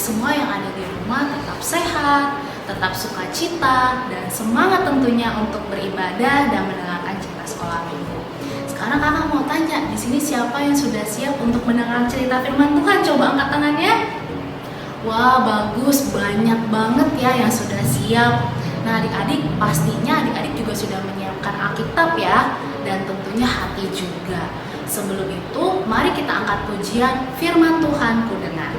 semua yang ada di rumah tetap sehat, tetap sukacita, dan semangat tentunya untuk beribadah dan mendengarkan cerita sekolah minggu. Sekarang kakak mau tanya, di sini siapa yang sudah siap untuk mendengar cerita firman Tuhan? Coba angkat tangannya. Wah, bagus, banyak banget ya yang sudah siap. Nah, adik-adik pastinya adik-adik juga sudah menyiapkan Alkitab ya, dan tentunya hati juga. Sebelum itu, mari kita angkat pujian firman Tuhan ku dengar.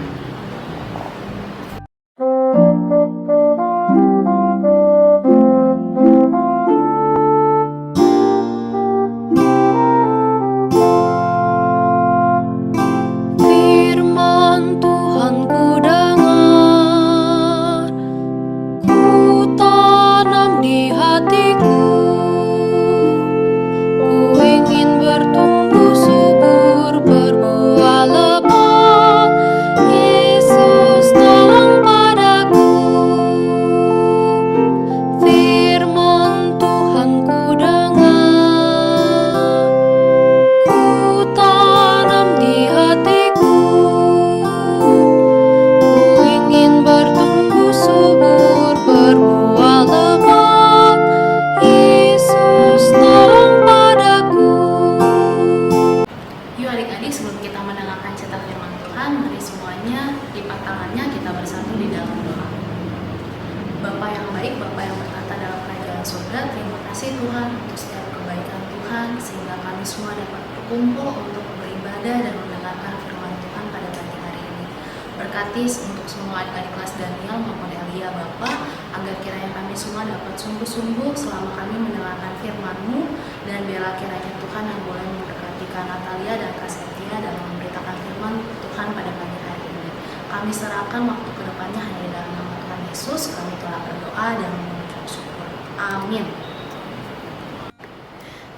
Bapa yang baik, Bapa yang bertata dalam kerajaan surga, terima kasih Tuhan untuk setiap kebaikan Tuhan, sehingga kami semua dapat berkumpul untuk beribadah dan mendengarkan firman Tuhan pada pagi hari ini. Berkati untuk semua adik-adik kelas Daniel maupun Elia Bapa, agar kiranya kami semua dapat sungguh-sungguh selama kami mendengarkan firman-Mu, dan biarlah kiranya Tuhan yang boleh memberkati Kak Natalia dan Kak Setia dalam memberitakan firman Tuhan pada pagi hari ini. Kami serahkan waktu ke depannya hanya di dalam nama Tuhan Yesus. Kami telah berdoa dan mengucap syukur. Amin.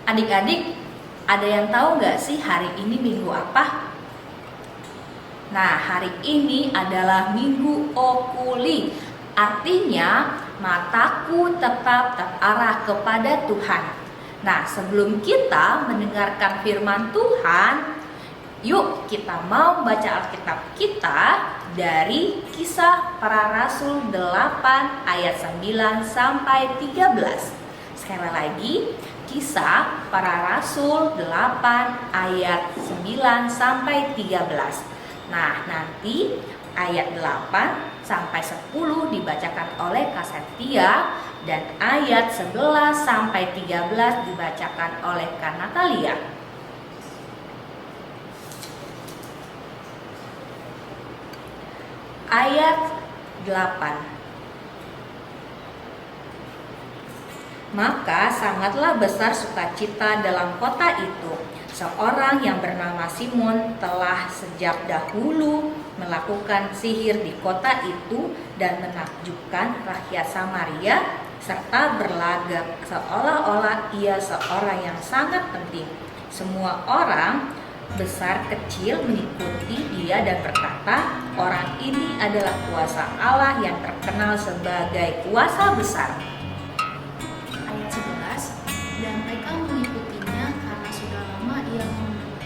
Adik-adik, ada yang tahu nggak sih hari ini minggu apa? Nah, hari ini adalah Minggu Okuli. Artinya, mataku tetap terarah kepada Tuhan. Nah, sebelum kita mendengarkan firman Tuhan, yuk kita mau baca Alkitab kita dari Kisah Para Rasul 8 ayat 9 sampai 13. Sekali lagi, Kisah Para Rasul 8 ayat 9 sampai 13. Nah, nanti ayat 8 sampai 10 dibacakan oleh Kak Setia, dan ayat 11 sampai 13 dibacakan oleh Kak Natalia. Ayat 8. Maka sangatlah besar sukacita dalam kota itu. Seorang yang bernama Simon telah sejak dahulu melakukan sihir di kota itu dan menakjubkan rakyat Samaria, serta berlagak seolah-olah ia seorang yang sangat penting. Semua orang besar kecil mengikuti dia dan berkata, orang ini adalah kuasa Allah yang terkenal sebagai kuasa besar. Ayat 11, dan mereka mengikutinya karena sudah lama ia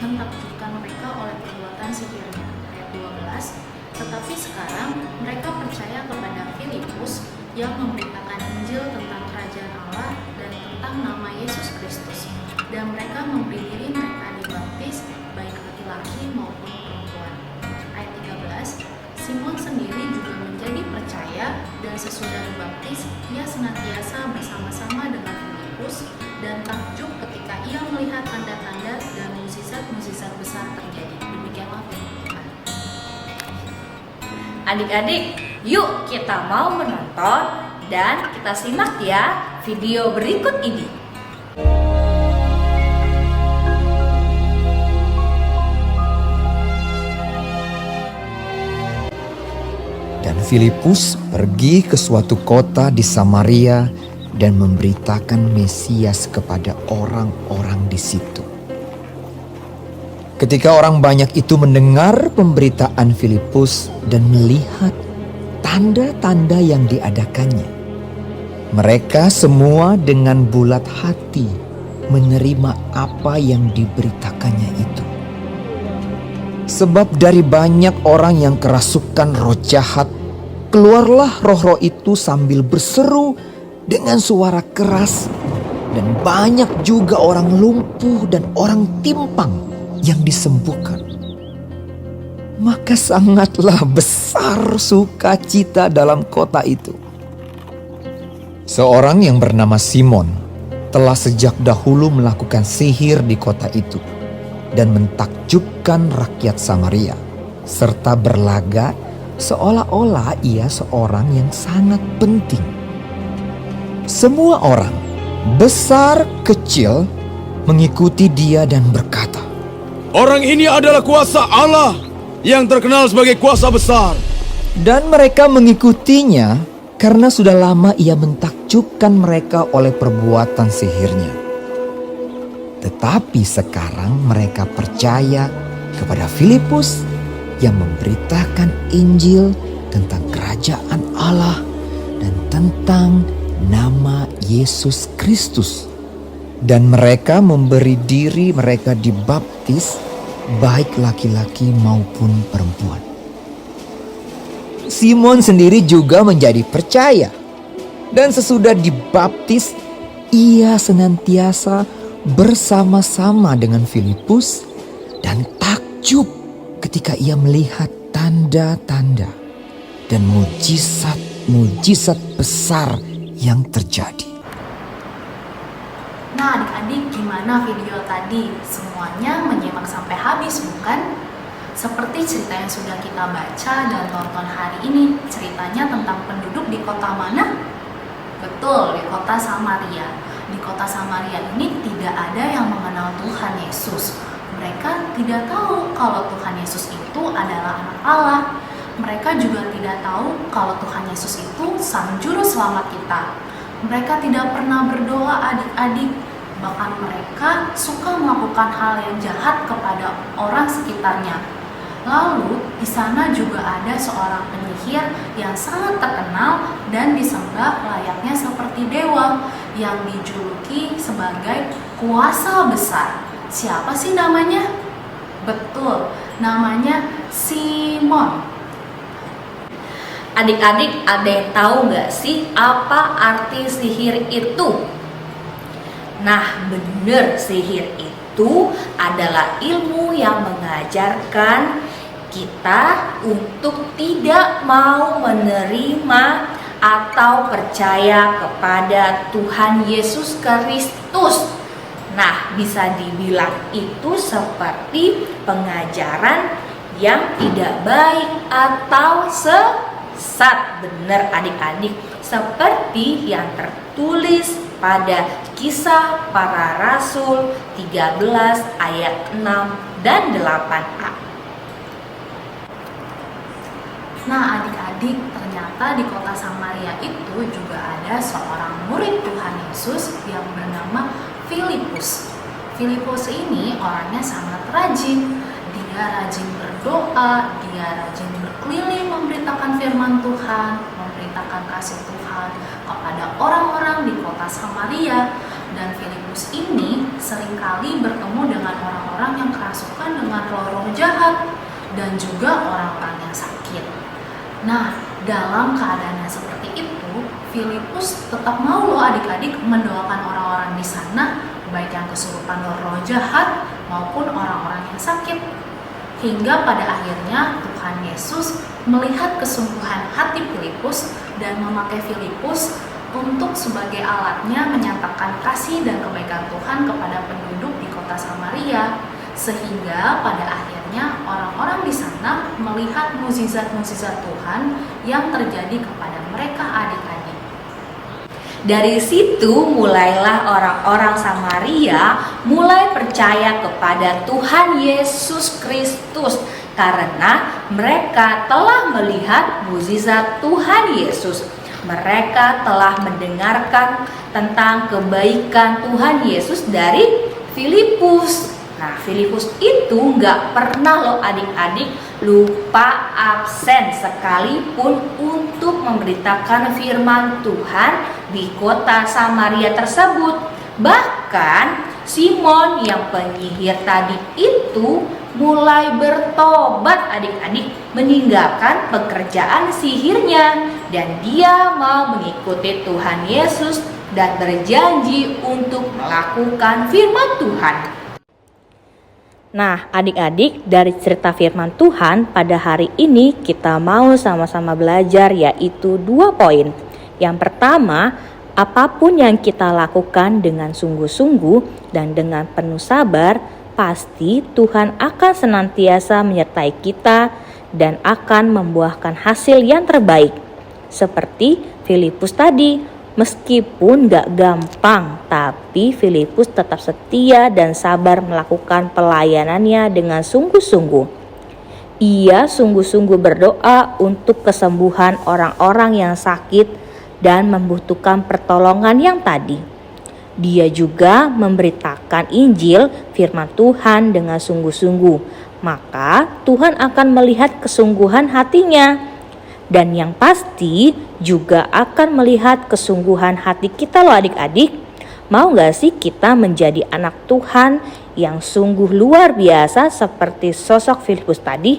menakjubkan mereka oleh perbuatan sihirnya. Ayat 12, tetapi sekarang mereka percaya kepada Filipus yang memberitakan Injil tentang kerajaan Allah dan tentang nama Yesus Kristus, dan mereka memberi diri mereka dibaptis, baik laki-laki maupun perempuan. Ayat 13, Simon sendiri juga menjadi percaya, dan sesudah dibaptis ia senantiasa bersama-sama dengan Filipus, dan takjub ketika ia melihat tanda-tanda dan mukjizat-mukjizat besar terjadi. Demikianlah firman Tuhan. Adik-adik, yuk kita mau menonton dan kita simak ya video berikut ini. Dan Filipus pergi ke suatu kota di Samaria dan memberitakan Mesias kepada orang-orang di situ. Ketika orang banyak itu mendengar pemberitaan Filipus dan melihat tanda-tanda yang diadakannya, mereka semua dengan bulat hati menerima apa yang diberitakannya itu. Sebab dari banyak orang yang kerasukan roh jahat, keluarlah roh-roh itu sambil berseru dengan suara keras, dan banyak juga orang lumpuh dan orang timpang yang disembuhkan. Maka sangatlah besar sukacita dalam kota itu. Seorang yang bernama Simon telah sejak dahulu melakukan sihir di kota itu dan mentakjubkan rakyat Samaria, serta berlaga seolah-olah ia seorang yang sangat penting. Semua orang, besar kecil, mengikuti dia dan berkata, "Orang ini adalah kuasa Allah yang terkenal sebagai kuasa besar." Dan mereka mengikutinya karena sudah lama ia mentakjubkan mereka oleh perbuatan sihirnya. Tetapi sekarang mereka percaya kepada Filipus yang memberitakan Injil tentang kerajaan Allah dan tentang nama Yesus Kristus. Dan mereka memberi diri mereka dibaptis, baik laki-laki maupun perempuan. Simon sendiri juga menjadi percaya. Dan sesudah dibaptis, ia senantiasa bersama-sama dengan Filipus dan takjub ketika ia melihat tanda-tanda dan mujizat-mujizat besar yang terjadi. Nah adik-adik, gimana video tadi? Semuanya menyimak sampai habis bukan? Seperti cerita yang sudah kita baca dan tonton hari ini, ceritanya tentang penduduk di kota mana? Betul, di kota Samaria. Di kota Samaria ini tidak ada yang mengenal Tuhan Yesus. Mereka tidak tahu kalau Tuhan Yesus itu adalah anak Allah. Mereka juga tidak tahu kalau Tuhan Yesus itu Sang Juru Selamat kita. Mereka tidak pernah berdoa adik-adik. Bahkan mereka suka melakukan hal yang jahat kepada orang sekitarnya. Lalu di sana juga ada seorang penyihir yang sangat terkenal dan disembah layaknya seperti dewa yang dijuluki sebagai kuasa besar. Siapa sih namanya? Betul, namanya Simon. Adik-adik, ada yang tahu nggak sih apa arti sihir itu? Nah, bener, sihir itu adalah ilmu yang mengajarkan kita untuk tidak mau menerima atau percaya kepada Tuhan Yesus Kristus. Nah, bisa dibilang itu seperti pengajaran yang tidak baik atau sesat. Benar adik-adik, seperti yang tertulis pada Kisah Para Rasul 13 ayat 6 dan 8a. Nah adik-adik, ternyata di kota Samaria itu juga ada seorang murid Tuhan Yesus yang bernama Filipus. Filipus ini orangnya sangat rajin. Dia rajin berdoa, dia rajin berkeliling memberitakan firman Tuhan, memberitakan kasih Tuhan kepada orang-orang di kota Samaria. Dan Filipus ini seringkali bertemu dengan orang-orang yang kerasukan dengan roh-roh jahat dan juga orang-orang yang sakit. Nah, dalam keadaan yang seperti itu, Filipus tetap mau loh adik-adik mendoakan orang-orang di sana, baik yang kesurupan roh jahat maupun orang-orang yang sakit. Hingga pada akhirnya Tuhan Yesus melihat kesungguhan hati Filipus dan memakai Filipus untuk sebagai alatnya menyatakan kasih dan kebaikan Tuhan kepada penduduk di kota Samaria. Sehingga pada akhirnya orang-orang di sana melihat mukjizat-mukjizat Tuhan yang terjadi kepada mereka adik-adik. Dari situ mulailah orang-orang Samaria mulai percaya kepada Tuhan Yesus Kristus karena mereka telah melihat mukjizat Tuhan Yesus. Mereka telah mendengarkan tentang kebaikan Tuhan Yesus dari Filipus. Nah, Filipus itu nggak pernah loh adik-adik lupa absen sekalipun untuk memberitakan firman Tuhan di kota Samaria tersebut. Bahkan Simon yang penyihir tadi itu mulai bertobat adik-adik, meninggalkan pekerjaan sihirnya, dan dia mau mengikuti Tuhan Yesus dan berjanji untuk melakukan firman Tuhan. Nah, adik-adik, dari cerita firman Tuhan pada hari ini kita mau sama-sama belajar, yaitu 2 poin. Yang pertama, apapun yang kita lakukan dengan sungguh-sungguh dan dengan penuh sabar, pasti Tuhan akan senantiasa menyertai kita dan akan membuahkan hasil yang terbaik. Seperti Filipus tadi, meskipun gak gampang, tapi Filipus tetap setia dan sabar melakukan pelayanannya dengan sungguh-sungguh. Ia sungguh-sungguh berdoa untuk kesembuhan orang-orang yang sakit dan membutuhkan pertolongan yang tadi. Dia juga memberitakan Injil firman Tuhan dengan sungguh-sungguh. Maka Tuhan akan melihat kesungguhan hatinya. Dan yang pasti juga akan melihat kesungguhan hati kita loh adik-adik. Mau gak sih kita menjadi anak Tuhan yang sungguh luar biasa seperti sosok Filipus tadi?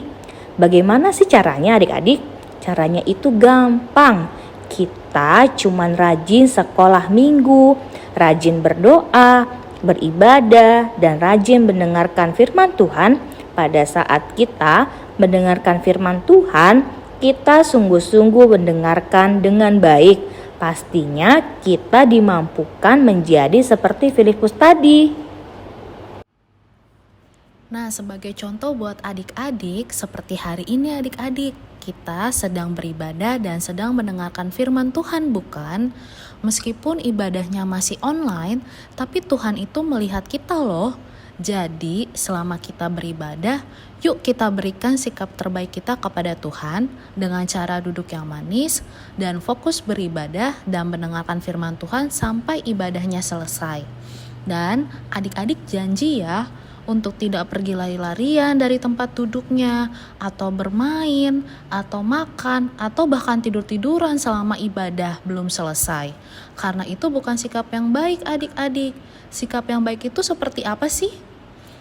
Bagaimana sih caranya adik-adik? Caranya itu gampang. Kita cuman rajin sekolah minggu, rajin berdoa, beribadah, dan rajin mendengarkan firman Tuhan. Pada saat kita mendengarkan firman Tuhan, kita sungguh-sungguh mendengarkan dengan baik. Pastinya kita dimampukan menjadi seperti Filipus tadi. Nah, sebagai contoh buat adik-adik, seperti hari ini adik-adik, kita sedang beribadah dan sedang mendengarkan firman Tuhan, bukan? Meskipun ibadahnya masih online, tapi Tuhan itu melihat kita loh. Jadi, selama kita beribadah, yuk kita berikan sikap terbaik kita kepada Tuhan dengan cara duduk yang manis dan fokus beribadah dan mendengarkan firman Tuhan sampai ibadahnya selesai. Dan adik-adik janji ya, untuk tidak pergi lari-larian dari tempat duduknya, atau bermain, atau makan, atau bahkan tidur-tiduran selama ibadah belum selesai. Karena itu bukan sikap yang baik adik-adik. Sikap yang baik itu seperti apa sih?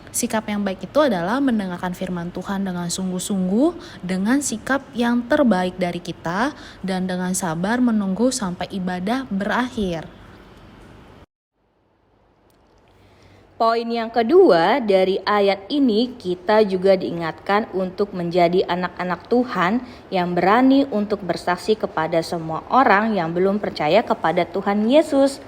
Sikap yang baik itu adalah mendengarkan firman Tuhan dengan sungguh-sungguh, dengan sikap yang terbaik dari kita, dan dengan sabar menunggu sampai ibadah berakhir. Poin yang kedua dari ayat ini, kita juga diingatkan untuk menjadi anak-anak Tuhan yang berani untuk bersaksi kepada semua orang yang belum percaya kepada Tuhan Yesus.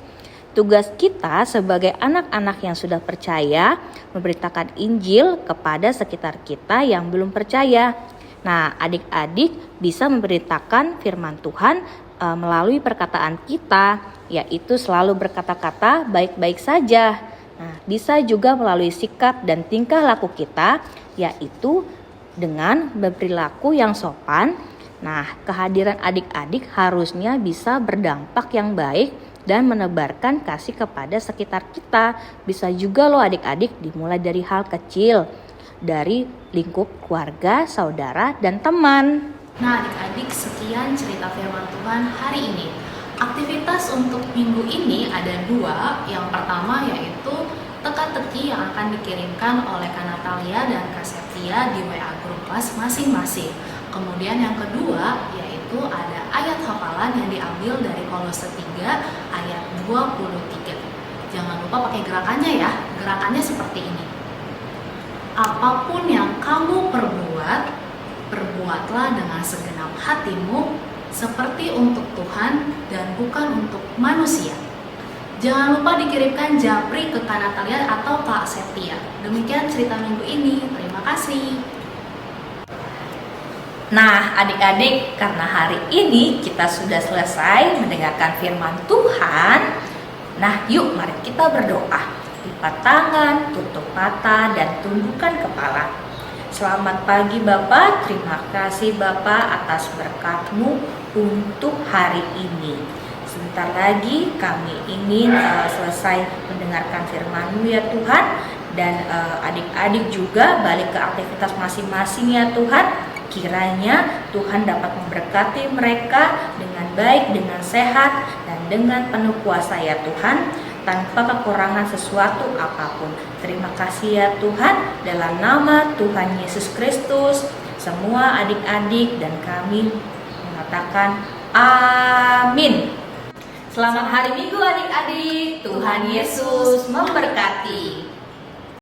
Tugas kita sebagai anak-anak yang sudah percaya memberitakan Injil kepada sekitar kita yang belum percaya. Nah, adik-adik bisa memberitakan firman Tuhan melalui perkataan kita, yaitu selalu berkata-kata baik-baik saja. Nah, bisa juga melalui sikap dan tingkah laku kita, yaitu dengan berperilaku yang sopan. Nah, kehadiran adik-adik harusnya bisa berdampak yang baik dan menebarkan kasih kepada sekitar kita. Bisa juga loh adik-adik dimulai dari hal kecil, dari lingkup keluarga, saudara, dan teman. Nah adik-adik, sekian cerita firman Tuhan hari ini. Aktivitas untuk minggu ini ada 2. Yang pertama yaitu teka-teki yang akan dikirimkan oleh Kak Natalia dan Kak Septia di WA grup kelas masing-masing. Kemudian yang kedua yaitu ada ayat hafalan yang diambil dari Kolose 3 ayat 23. Jangan lupa pakai gerakannya ya. Gerakannya seperti ini. Apapun yang kamu perbuat, perbuatlah dengan segenap hatimu seperti untuk Tuhan dan bukan untuk manusia. Jangan lupa dikirimkan japri ke Kak Natalia atau Kak Septia. Demikian cerita minggu ini. Terima kasih. Nah, adik-adik, karena hari ini kita sudah selesai mendengarkan firman Tuhan. Nah, yuk mari kita berdoa. Lipat tangan, tutup mata, dan tundukkan kepala. Selamat pagi Bapak, terima kasih Bapak atas berkat-Mu untuk hari ini. Sebentar lagi kami ingin selesai mendengarkan firman-Mu ya Tuhan. Dan adik-adik juga balik ke aktivitas masing-masing ya Tuhan. Kiranya Tuhan dapat memberkati mereka dengan baik, dengan sehat, dan dengan penuh kuasa ya Tuhan. tanpa kekurangan sesuatu apapun. Terima kasih ya Tuhan, dalam nama Tuhan Yesus Kristus, semua adik-adik dan kami mengatakan amin. Selamat hari Minggu adik-adik, Tuhan Yesus memberkati.